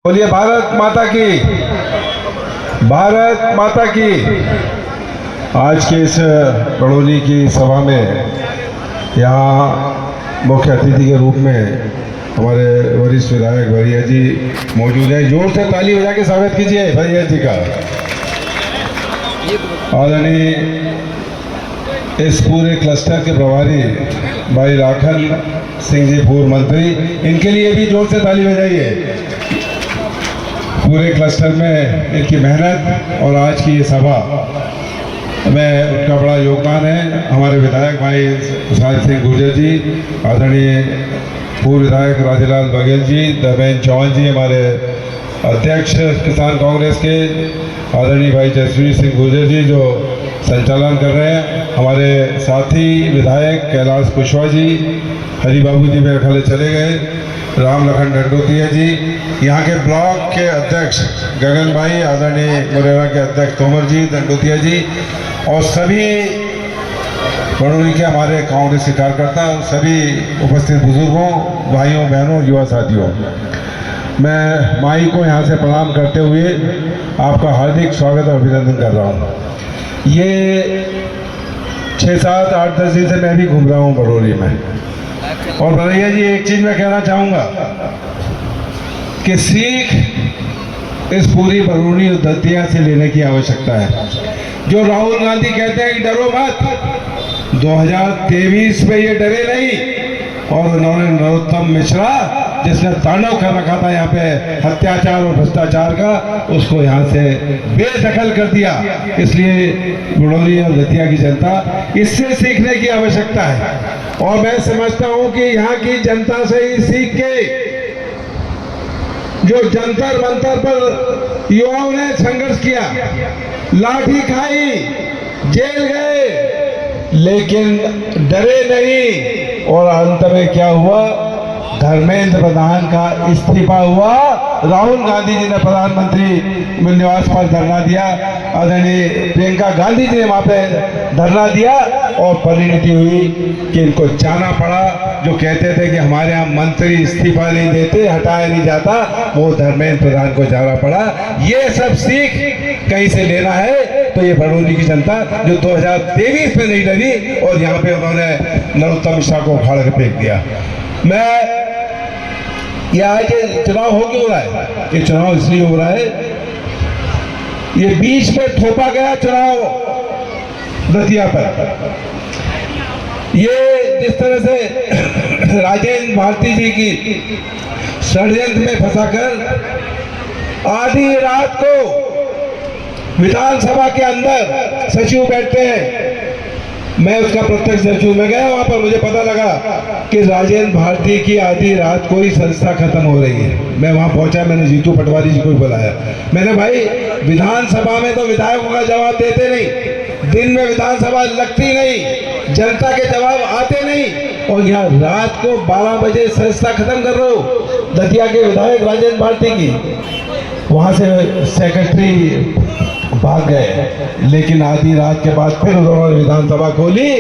बोलिए भारत माता की, भारत माता की। आज के इस बड़ौनी की सभा में यहाँ मुख्य अतिथि के रूप में हमारे वरिष्ठ विधायक भैया जी मौजूद हैं। जोर से ताली बजा के स्वागत कीजिए भैया जी का। आदरणीय इस पूरे क्लस्टर के प्रभारी भाई राखल सिंह जी पूर्व मंत्री, इनके लिए भी जोर से ताली बजाइए। पूरे क्लस्टर में इनकी मेहनत और आज की ये सभा में उनका बड़ा योगदान है। हमारे विधायक भाई सुशांत सिंह गुर्जर जी, आदरणीय पूर्व विधायक राजेलाल बघेल जी, दबेन चौहान जी, हमारे अध्यक्ष किसान कांग्रेस के आदरणीय भाई जसवीर सिंह गुर्जर जी जो संचालन कर रहे हैं, हमारे साथी विधायक कैलाश कुशवाहा जी, हरी बाबू जी मेरे ख्याल चले गए, राम लखन डंडोतिया जी, यहाँ के ब्लॉक के अध्यक्ष गगन भाई, आदरणीय मुरेरा के अध्यक्ष तोमर जी डंडोतिया जी, और सभी बड़ौनी के हमारे कांग्रेस के कार्यकर्ता, सभी उपस्थित बुजुर्गों, भाइयों बहनों, युवा साथियों, मैं माई को यहाँ से प्रणाम करते हुए आपका हार्दिक स्वागत और अभिनंदन कर रहा हूँ। ये 6, 7, 8, 10 दिन से मैं भी घूम रहा हूँ बड़ौनी में, और भैया जी एक चीज मैं कहना चाहूँगा कि सीख इस पूरी बड़ौनी और दतिया से लेने की आवश्यकता है। जो राहुल गांधी कहते हैं कि डरो मत, 2023 में ये डरे नहीं, और उन्होंने नरोत्तम मिश्रा जिसने तांडव कर रखा था यहाँ पे हत्याचार और भ्रष्टाचार का, उसको यहाँ से बेदखल कर दिया। इसलिए बड़ौनी और दतिया की जनता इससे सीखने की आवश्यकता है, और मैं समझता हूँ कि यहाँ की जनता से ही सीख के जो जंतर मंतर पर युवाओं ने संघर्ष किया, लाठी खाई, जेल गए, लेकिन डरे नहीं, और अंत में क्या हुआ, धर्मेंद्र प्रधान का इस्तीफा हुआ। राहुल गांधी जी ने प्रधानमंत्री निवास पर धरना दिया, आदरणीय प्रियंका गांधी जी ने वहाँ पे धरना दिया, और परिणति हुई कि इनको जाना पड़ा। जो कहते थे कि हमारे यहाँ मंत्री इस्तीफा नहीं देते, हटाया नहीं जाता, वो धर्मेंद्र प्रधान को जाना पड़ा। ये सब सीख कहीं से लेना है तो ये बड़ौनी की जनता जो 2023 में नहीं डरी, और यहाँ पे उन्होंने नरोत्तम मिश्रा को उखाड़ के फेंक दिया। मैं ये आज चुनाव हो क्यों रहा है? ये चुनाव इसलिए हो रहा है, ये बीच में थोपा गया चुनाव दतिया पर। ये जिस तरह से राजेंद्र भारती जी की षड्यंत्र में फंसाकर आधी रात को विधानसभा के अंदर सचिव बैठते हैं, मैं उसका प्रत्यक्ष सचिव में गया, वहां पर मुझे पता लगा कि राजेंद्र भारती की आधी रात को ही संस्था खत्म हो रही है। मैं वहां पहुंचा, मैंने जीतू पटवारी जी को बुलाया, मैंने भाई विधानसभा में तो विधायकों का जवाब देते नहीं, दिन में विधानसभा लगती नहीं, जनता के जवाब आते नहीं, और यहाँ रात को 12 बजे संस्था खत्म कर रहे हो। दतिया के विधायक राजेंद्र भारती की वहां से सेक्रेटरी भाग गए, लेकिन आधी रात के बाद फिर उन्होंने विधानसभा खोली,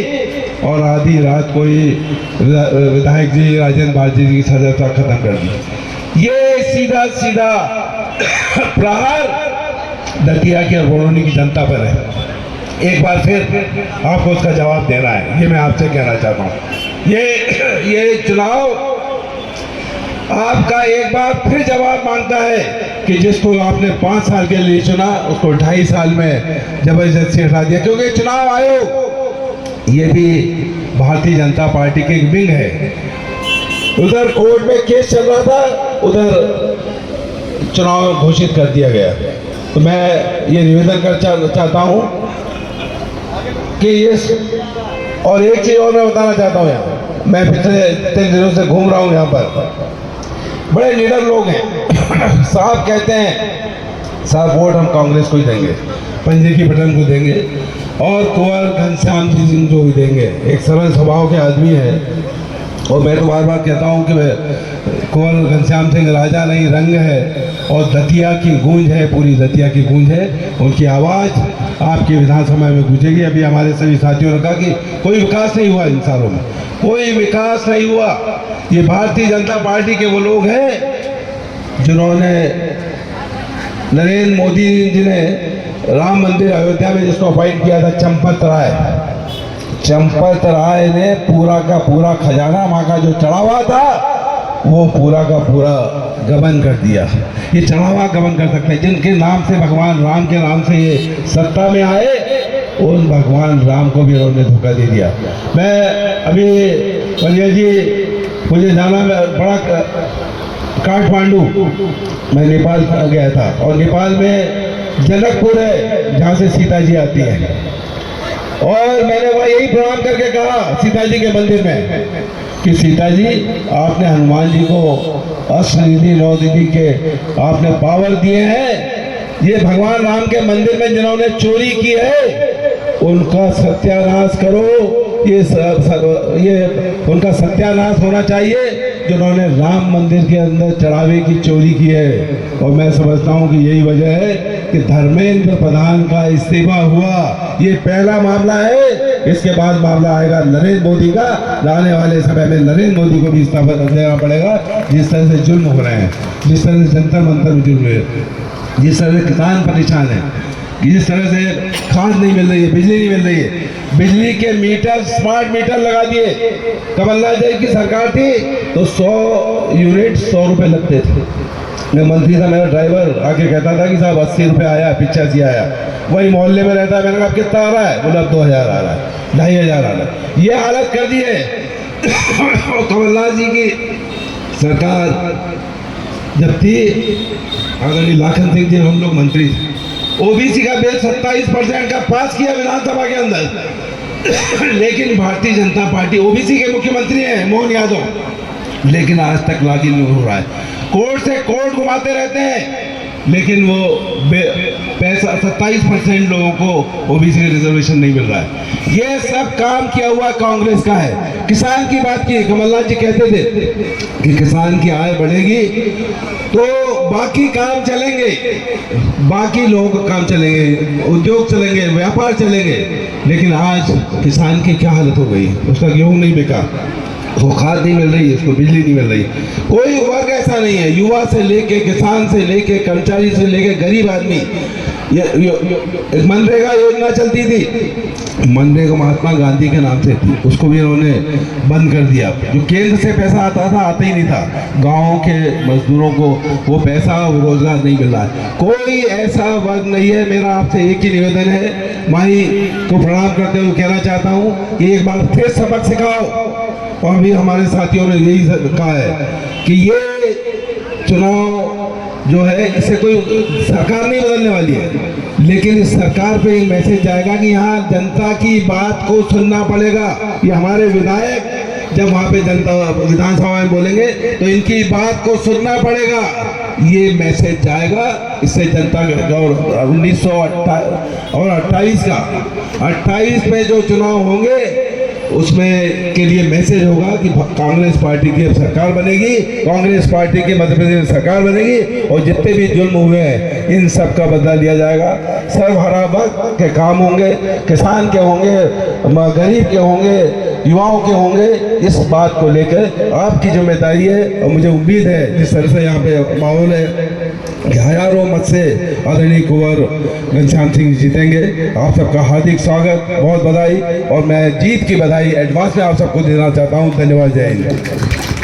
और आधी रात को ही विधायक जी राजेंद्र भारती जी की सदस्यता खत्म कर दी। ये सीधा सीधा प्रहार दतिया की और बड़ौनी की जनता पर है। एक बार फिर आपको उसका जवाब देना है, ये मैं आपसे कहना चाहता हूँ। ये चुनाव आपका एक बार फिर जवाब मांगता है कि जिसको आपने 5 साल के लिए चुना, उसको 2.5 साल में जबरदस्ती हटा दिया। क्योंकि चुनाव आयोग ये भी भारतीय जनता पार्टी की एक विंग है। उधर कोर्ट में केस चल रहा था, उधर चुनाव घोषित कर दिया गया। तो मैं ये निवेदन कर चाहता हूँ कि ये, और एक चीज और मैं बताना चाहता हूँ, यहाँ मैं पिछले 3 दिनों से घूम रहा हूँ, यहाँ पर बड़े लीडर लोग हैं, साहब कहते हैं साहब वोट हम कांग्रेस को ही देंगे, पंजे की बटन को देंगे, और कुंवर घनश्याम जी सिंह को भी देंगे। एक सरल स्वभाव के आदमी है, और मैं तो बार बार कहता हूँ कि कुंवर घनश्याम सिंह राजा नहीं रंग है, और दतिया की गूंज है, पूरी दतिया की गूंज है। उनकी आवाज़ आपकी विधानसभा में गूंजेगी। अभी हमारे सभी साथियों ने कहा कि कोई विकास नहीं हुआ इन सालों में, कोई विकास नहीं हुआ। ये भारतीय जनता पार्टी के वो लोग हैं जिन्होंने नरेंद्र मोदी जी ने राम मंदिर अयोध्या में जिसको अपॉइंट किया था, चंपत राय ने पूरा का पूरा खजाना वहाँ का जो चढ़ा हुआ था वो पूरा का पूरा गबन कर दिया। ये चढ़ा हुआ गबन कर सकते हैं जिनके नाम से, भगवान राम के नाम से ये सत्ता में आए, उन भगवान राम को भी उन्होंने धोखा दे दिया। मैं अभी पंडित जी, मुझे जाना बड़ा काठमांडू, मैं नेपाल गया था और नेपाल में जनकपुर है जहाँ से सीता जी आती है, और मैंने वहाँ यही प्रणाम करके कहा सीता जी के मंदिर में कि सीता जी, आपने हनुमान जी को अष्टनिधि 9 निधि के आपने पावर दिए हैं, ये भगवान राम के मंदिर में जिन्होंने चोरी की है उनका सत्यानाश करो। ये उनका सत्यानाश होना चाहिए जिन्होंने राम मंदिर के अंदर चढ़ावे की चोरी की है। और मैं समझता हूँ कि यही वजह है कि धर्मेंद्र प्रधान का इस्तीफा हुआ। ये पहला मामला है, इसके बाद मामला आएगा नरेंद्र मोदी का। आने वाले समय में नरेंद्र मोदी को भी इस्तीफा देना पड़ेगा। जिस तरह से जुल्म हो रहे हैं, जिस तरह से जंतर मंतर में जुल्म है, जिस तरह से किसान परेशान है, जिस तरह से खाद नहीं मिल रही है, बिजली नहीं मिल रही है, बिजली के मीटर, स्मार्ट मीटर लगा दिए। कमलनाथ जी की सरकार थी तो 100 यूनिट 100 रुपये लगते थे। मैं मंत्री था, मेरा ड्राइवर आके कहता था कि साहब 80 रुपये आया, 85 आया। वही मोहल्ले में रहता है, मैंने कहा कितना आ रहा है, बोला 2000 आ रहा है, 2500 आ रहा है। ये हालत कर दी है। कमलनाथ जी की सरकार जब थी, आदरणीय लाखन सिंह जी हम लोग मंत्री थे, ओबीसी का बिल 27% का पास किया विधानसभा के अंदर। लेकिन भारतीय जनता पार्टी, ओबीसी के मुख्यमंत्री हैं मोहन यादव, लेकिन आज तक लागू नहीं हो रहा है। कोर्ट से कोर्ट घुमाते रहते हैं, लेकिन वो पैसा 27% लोगों को ओबीसी का रिजर्वेशन नहीं मिल रहा है। ये सब काम किया हुआ कांग्रेस का है। किसान की बात की, कमलनाथ जी कहते थे कि किसान की आय बढ़ेगी तो बाकी काम चलेंगे, बाकी लोगों का काम चलेंगे, उद्योग चलेंगे, व्यापार चलेंगे। लेकिन आज किसान की क्या हालत हो गई, उसका गेहूं नहीं बिका, उसको खाद नहीं मिल रही है, उसको बिजली नहीं मिल रही। कोई वर्ग ऐसा नहीं है, युवा से लेके, किसान से लेके, कर्मचारी से लेके, गरीब आदमी। ये मनरेगा योजना चलती थी, मनरेगा महात्मा गांधी के नाम से थी, उसको भी इन्होंने बंद कर दिया। जो केंद्र से पैसा आता था, आता ही नहीं था। गाँव के मजदूरों को वो पैसा, वो रोजगार नहीं मिल रहा है। कोई ऐसा वर्ग नहीं है। मेरा आपसे एक ही निवेदन है, माई को प्रणाम करते हुए कहना चाहता हूँ कि एक बार फिर सबक सिखाओ। और भी हमारे साथियों ने यही कहा है कि ये चुनाव जो है, इससे कोई सरकार नहीं बदलने वाली है, लेकिन इस सरकार पे एक मैसेज जाएगा कि यहाँ जनता की बात को सुनना पड़ेगा। ये हमारे विधायक जब वहाँ पे जनता विधानसभा में बोलेंगे तो इनकी बात को सुनना पड़ेगा। ये मैसेज जाएगा, इससे जनता और 1928 का 28 में जो चुनाव होंगे उसमें के लिए मैसेज होगा कि कांग्रेस पार्टी की सरकार बनेगी, कांग्रेस पार्टी की मध्य प्रदेश में सरकार बनेगी, और जितने भी जुल्म हुए हैं इन सब का बदला लिया जाएगा। सर्वहरा वर्ग के काम होंगे, किसान के होंगे, गरीब के होंगे, युवाओं के होंगे। इस बात को लेकर आपकी जिम्मेदारी है, और मुझे उम्मीद है जिस तरह से यहाँ पे माहौल है, हजारों मत से आदरणीय कुंवर घनश्याम सिंह जीतेंगे। आप सबका हार्दिक स्वागत, बहुत बधाई, और मैं जीत की बधाई एडवांस में आप सबको देना चाहता हूँ। धन्यवाद, जय हिंद।